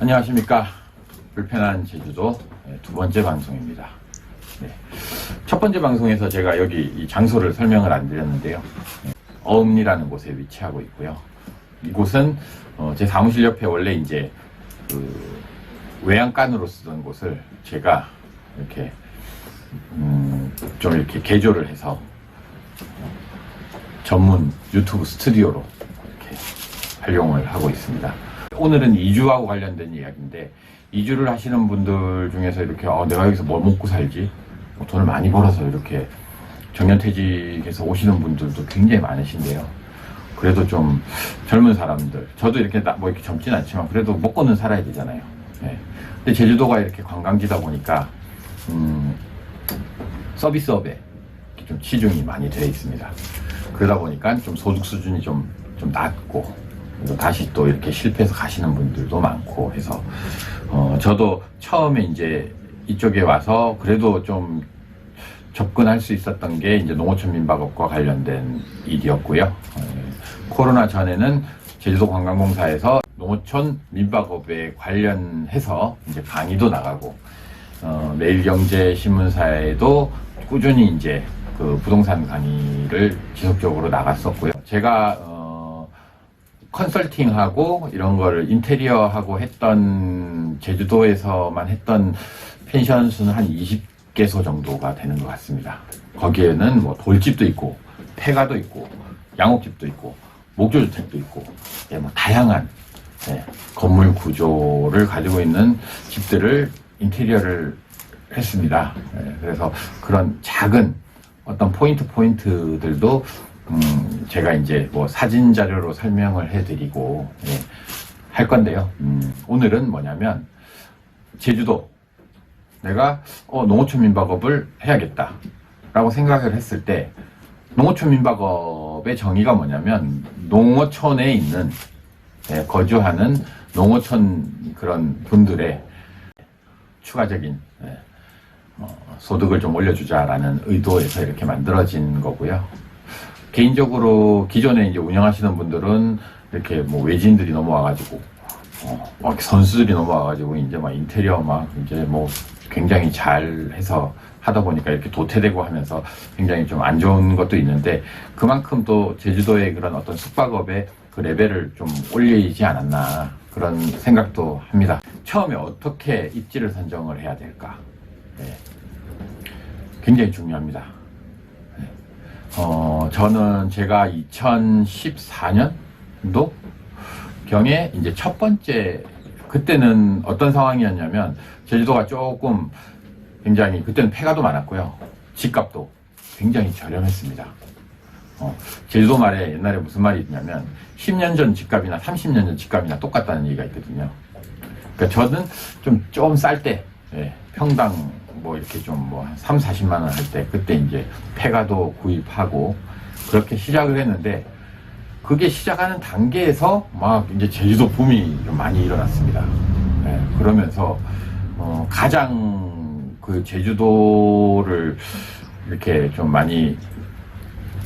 안녕하십니까. 불편한 제주도 두 번째 방송입니다. 네. 첫 번째 방송에서 제가 여기 이 장소를 설명을 안 드렸는데요. 어음리라는 곳에 위치하고 있고요. 이곳은 제 사무실 옆에 원래 이제 그 외양간으로 쓰던 곳을 제가 이렇게 좀 이렇게 개조를 해서 전문 유튜브 스튜디오로 이렇게 활용을 하고 있습니다. 오늘은 이주하고 관련된 이야기인데, 이주를 하시는 분들 중에서 이렇게 내가 여기서 뭘 먹고 살지? 돈을 많이 벌어서 이렇게 정년퇴직해서 오시는 분들도 굉장히 많으신데요. 그래도 좀 젊은 사람들, 저도 이렇게 뭐 이렇게 젊진 않지만 그래도 먹고는 살아야 되잖아요. 네. 근데 제주도가 이렇게 관광지다 보니까 서비스업에 좀 치중이 많이 되어 있습니다. 그러다 보니까 좀 소득 수준이 좀 낮고, 다시 또 이렇게 실패해서 가시는 분들도 많고 해서 저도 처음에 이제 이쪽에 와서 그래도 좀 접근할 수 있었던 게 이제 농어촌 민박업과 관련된 일이었고요. 코로나 전에는 제주도 관광공사에서 농어촌 민박업에 관련해서 이제 강의도 나가고, 매일경제신문사에도 꾸준히 이제 그 부동산 강의를 지속적으로 나갔었고요. 제가 컨설팅하고 이런 거를 인테리어하고 했던, 제주도에서만 했던 펜션 수는 한 20개소 정도가 되는 것 같습니다. 거기에는 뭐 돌집도 있고 폐가도 있고 양옥집도 있고 목조주택도 있고, 뭐 다양한 건물 구조를 가지고 있는 집들을 인테리어를 했습니다. 그래서 그런 작은 어떤 포인트들도 제가 이제 뭐 사진 자료로 설명을 해드리고 할 건데요. 오늘은 뭐냐면, 제주도 내가 농어촌 민박업을 해야겠다 라고 생각을 했을 때, 농어촌 민박업의 정의가 뭐냐면, 농어촌에 있는 거주하는 농어촌 그런 분들의 추가적인 소득을 좀 올려주자라는 의도에서 이렇게 만들어진 거고요. 개인적으로 기존에 이제 운영하시는 분들은 이렇게 뭐 외지인들이 넘어와가지고, 막 선수들이 넘어와가지고 이제 막 인테리어 막 이제 뭐 굉장히 잘 해서 하다 보니까 이렇게 도태되고 하면서 굉장히 좀 안 좋은 것도 있는데, 그만큼 또 제주도의 그런 어떤 숙박업의 그 레벨을 좀 올리지 않았나 그런 생각도 합니다. 처음에 어떻게 입지를 선정을 해야 될까? 굉장히 중요합니다. 저는 제가 2014년도 경에 이제 첫 번째, 그때는 어떤 상황이었냐면, 제주도가 조금 굉장히, 그때는 폐가도 많았고요. 집값도 굉장히 저렴했습니다. 제주도 말에 옛날에 무슨 말이 있냐면, 10년 전 집값이나 30년 전 집값이나 똑같다는 얘기가 있거든요. 그러니까 저는 좀 쌀 때, 평당 뭐 이렇게 좀 뭐 3, 40만 원 할 때, 그때 이제 폐가도 구입하고 그렇게 시작을 했는데, 그게 시작하는 단계에서 막 이제 제주도 붐이 좀 많이 일어났습니다. 그러면서 가장 그 제주도를 이렇게 좀 많이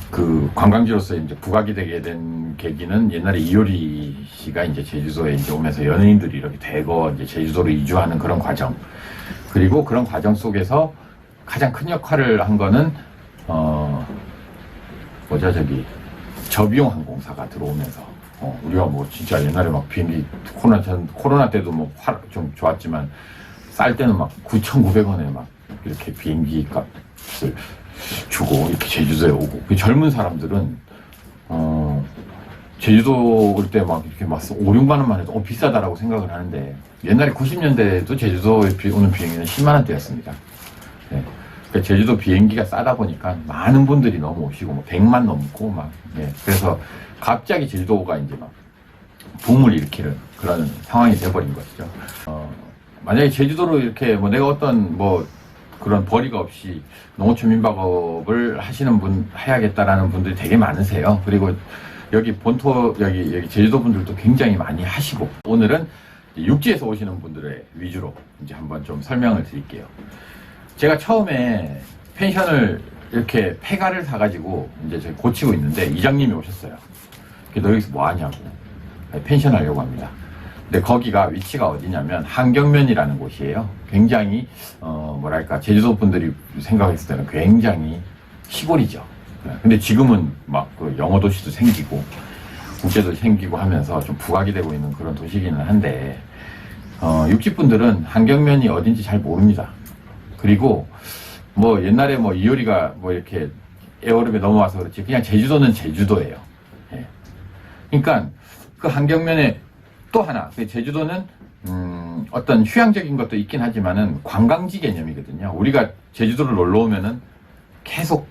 그 관광지로서 이제 부각이 되게 된 계기는, 옛날에 이효리 씨가 이제 제주도에 이제 오면서 연예인들이 이렇게 대거 이제 제주도로 이주하는 그런 과정, 그리고 그런 과정 속에서 가장 큰 역할을 한 거는 저비용 항공사가 들어오면서, 우리가 뭐 진짜 옛날에 막 비행기 코로나 때도 뭐 좀 좋았지만, 쌀 때는 막 9,900원에 막 이렇게 비행기 값을 주고 이렇게 제주도에 오고, 그 젊은 사람들은 제주도 올 때 막 이렇게 막 5, 6만 원만 해도 비싸다라고 생각을 하는데, 옛날에 90년대에도 제주도에 오는 비행기는 10만 원대였습니다. 그러니까 제주도 비행기가 싸다 보니까 많은 분들이 넘어오시고, 뭐 100만 넘고 막, 그래서 갑자기 제주도가 이제 막 붐을 일으키는 그런 상황이 돼버린 것이죠. 만약에 제주도로 이렇게 뭐 내가 어떤 뭐 그런 벌이가 없이 농어촌 민박업을 하시는 해야겠다라는 분들이 되게 많으세요. 그리고 여기 여기 제주도 분들도 굉장히 많이 하시고, 오늘은 육지에서 오시는 분들의 위주로 이제 한번 좀 설명을 드릴게요. 제가 처음에 펜션을 이렇게 폐가를 사가지고 이제 제가 고치고 있는데, 이장님이 오셨어요. 너 여기서 뭐 하냐고. 펜션 하려고 합니다. 근데 거기가 위치가 어디냐면 한경면이라는 곳이에요. 굉장히 뭐랄까 제주도 분들이 생각했을 때는 굉장히 시골이죠. 근데 지금은 막 그 영어 도시도 생기고 국제도 생기고 하면서 좀 부각이 되고 있는 그런 도시기는 한데 육지분들은 한경면이 어딘지 잘 모릅니다. 그리고 뭐 옛날에 뭐 이효리가 뭐 이렇게 에어름에 넘어와서 그렇지 그냥 제주도는 제주도예요. 예. 그러니까 그 한경면에 또 하나 그 제주도는 어떤 휴양적인 것도 있긴 하지만은 관광지 개념이거든요. 우리가 제주도를 놀러 오면은 계속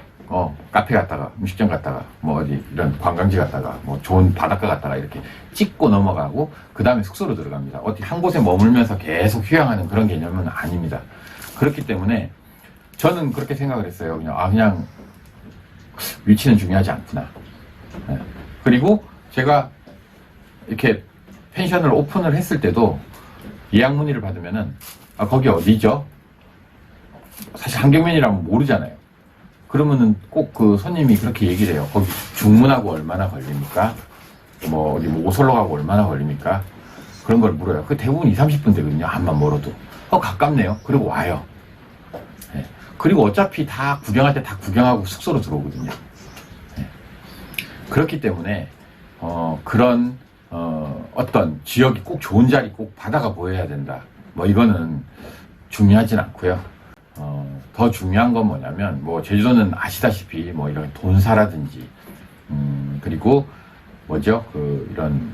카페 갔다가 음식점 갔다가 뭐 어디 이런 관광지 갔다가 뭐 좋은 바닷가 갔다가 이렇게 찍고 넘어가고 그 다음에 숙소로 들어갑니다. 어디 한 곳에 머물면서 계속 휴양하는 그런 개념은 아닙니다. 그렇기 때문에 저는 그렇게 생각을 했어요. 그냥 위치는 중요하지 않구나. 네. 그리고 제가 이렇게 펜션을 오픈을 했을 때도 예약 문의를 받으면은 거기 어디죠? 사실 한경면이라면 모르잖아요. 그러면은 꼭 그 손님이 그렇게 얘기를 해요. 거기 중문하고 얼마나 걸립니까? 뭐 어디 뭐 오설로 가고 얼마나 걸립니까? 그런 걸 물어요. 그 대부분 20-30분 되거든요. 암만 멀어도. 가깝네요. 그리고 와요. 네. 그리고 어차피 다 구경할 때 다 구경하고 숙소로 들어오거든요. 네. 그렇기 때문에 그런 어떤 지역이 꼭 좋은 자리 꼭 바다가 보여야 된다. 뭐 이거는 중요하진 않고요. 더 중요한 건 뭐냐면 뭐 제주도는 아시다시피 뭐 이런 돈사라든지 그리고 뭐죠 이런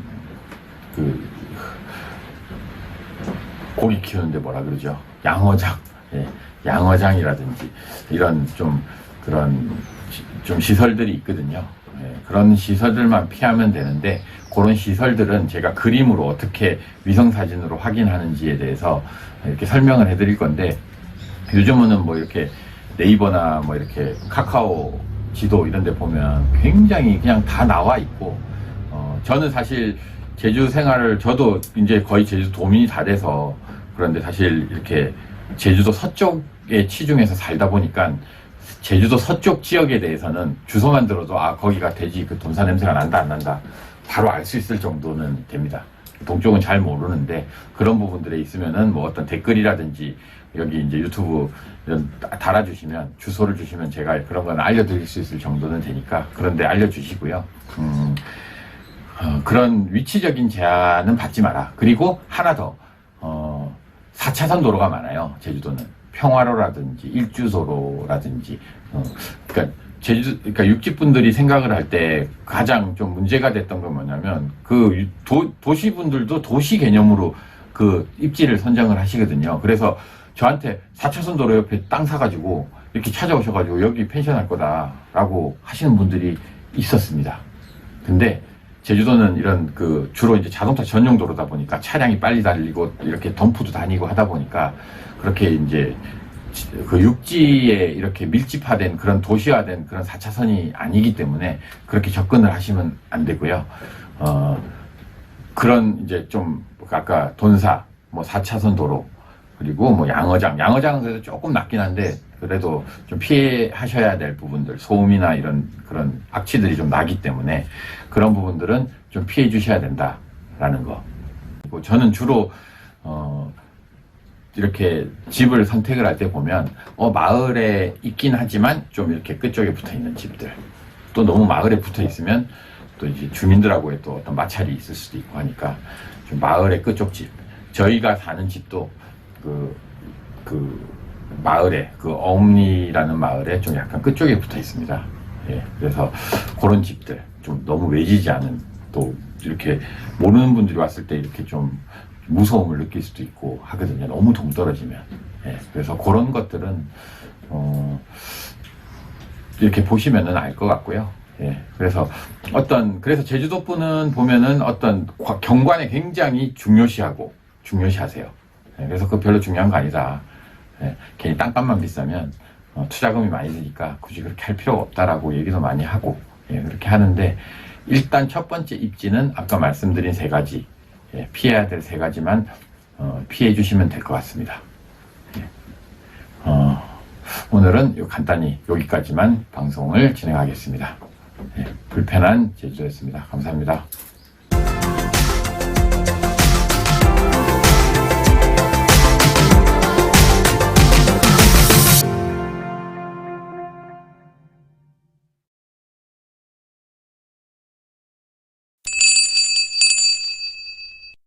고기 키우는데 뭐라 그러죠? 양어장. 예, 양어장이라든지 이런 그런 시설들이 있거든요. 예, 그런 시설들만 피하면 되는데 그런 시설들은 제가 그림으로 어떻게 위성사진으로 확인하는지에 대해서 이렇게 설명을 해드릴 건데 요즘은 뭐 이렇게 네이버나 뭐 이렇게 카카오 지도 이런 데 보면 굉장히 그냥 다 나와 있고 저는 사실 제주 생활을 저도 이제 거의 제주도 도민이 다 돼서 그런데 사실 이렇게 제주도 서쪽에 치중해서 살다 보니까 제주도 서쪽 지역에 대해서는 주소만 들어도 거기가 돼지 그 돈사 냄새가 난다 안 난다 바로 알 수 있을 정도는 됩니다. 동쪽은 잘 모르는데 그런 부분들에 있으면은 뭐 어떤 댓글이라든지 여기 이제 유튜브 이런 달아주시면 주소를 주시면 제가 그런 건 알려드릴 수 있을 정도는 되니까 그런데 알려주시고요. 그런 위치적인 제한은 받지 마라. 그리고 하나 더 4차선 도로가 많아요. 제주도는 평화로라든지 일주도로라든지 그러니까 육지분들이 생각을 할 때 가장 좀 문제가 됐던 건 뭐냐면 그 도시분들도 도시 개념으로 그 입지를 선정을 하시거든요. 그래서 저한테 4차선 도로 옆에 땅 사가지고 이렇게 찾아오셔가지고 여기 펜션 할 거다라고 하시는 분들이 있었습니다. 근데 제주도는 이런 주로 이제 자동차 전용 도로다 보니까 차량이 빨리 달리고 이렇게 덤프도 다니고 하다 보니까 그렇게 이제 그 육지에 이렇게 밀집화된 그런 도시화된 그런 4차선이 아니기 때문에 그렇게 접근을 하시면 안 되고요. 그런 이제 좀 아까 돈사 뭐 4차선 도로 그리고 뭐 양어장은 그래도 조금 낫긴 한데 그래도 좀 피하셔야 될 부분들 소음이나 이런 그런 악취들이 좀 나기 때문에 그런 부분들은 좀 피해 주셔야 된다라는 거. 그리고 저는 주로 이렇게 집을 선택을 할 때 보면 마을에 있긴 하지만 좀 이렇게 끝쪽에 붙어 있는 집들 또 너무 마을에 붙어 있으면 또 이제 주민들하고의 또 어떤 마찰이 있을 수도 있고 하니까 좀 마을의 끝쪽 집 저희가 사는 집도 그 마을에 어음리라는 마을에 좀 약간 끝쪽에 붙어 있습니다. 예, 그래서 그런 집들 좀 너무 외지지 않은 또 이렇게 모르는 분들이 왔을 때 이렇게 좀 무서움을 느낄 수도 있고 하거든요. 너무 동떨어지면. 예, 그래서 그런 것들은 이렇게 보시면은 알 것 같고요. 예, 그래서 제주도 분은 보면은 어떤 경관에 굉장히 중요시하세요. 예, 그래서 그거 별로 중요한 거 아니다. 예, 괜히 땅값만 비싸면 투자금이 많이 드니까 굳이 그렇게 할 필요가 없다라고 얘기도 많이 하고 예, 그렇게 하는데 일단 첫 번째 입지는 아까 말씀드린 3가지 예, 피해야 될 3가지만 피해 주시면 될 것 같습니다. 예. 오늘은 간단히 여기까지만 방송을 진행하겠습니다. 예, 불편한 제주도였습니다. 감사합니다.